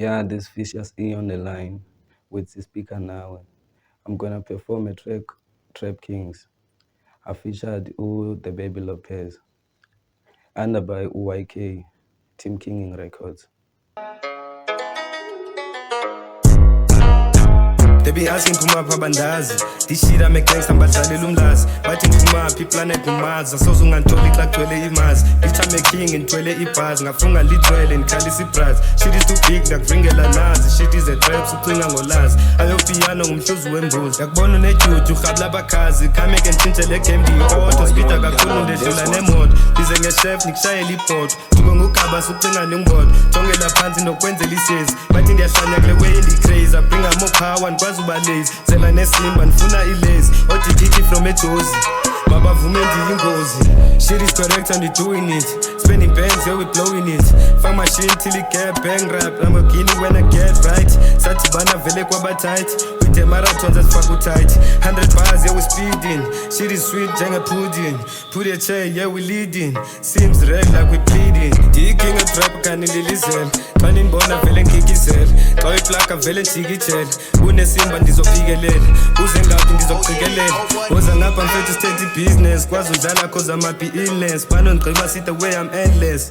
Yeah, this Vicious E on the line with the speaker now. I'm gonna perform a track, Trap Kings. I featured the Baby Lopez, under by UYK, Team King Records. They be asking Puma Pabandazi. This shit I make gangsta badlali lumlazi. Bathi Puma phi planet Mars. Asoze ungantoli xa gcwele imazi. Bitch I'm a king ngithwele ibhazi. Ngafunga lithwele ngikhalisa ibras. Shit is too big ngakuvingela nazi. Shit is a trap sucinga ngolazi. Ayo piano ngumhluzi wembuzi. Yakubona unejuju urhabla abakhazi. Khame ke ntshintshe le game ndiyi-auto. Speeda kakhulu ndedlula nemoto. Bize ngechef ngikushayela ibhodo. Juko ngugaba sukucinga nengodo. Jongela phansi nokwenzela isezi. Bathi ndiyahlanya kule way ndi-crazy. I bring more power uba lazy zela nesimba ndifuna ilazy otikiki from ejozi mabavume ndiyingozi shit is correct and we doing it spending bands yeah we blowing it fuck machine till it get bang rap Lamborghini when I get right sathi bana vele kwaba tight with the marathons asifaka tight 100 bars yeah we speeding shit is sweet njenge pudding put a chair yeah we leading seems red like we bleeding diking a trap kani lilizela xa nindibona vele ngikizela xa uyiplaka vele njikijela unesimba ndizofikelela uze ngaphi ndizokugqikelela woza ngapha mfethu state business kwazi udlala cause I'm happy illness bano ndigqiba sit the way I'm endless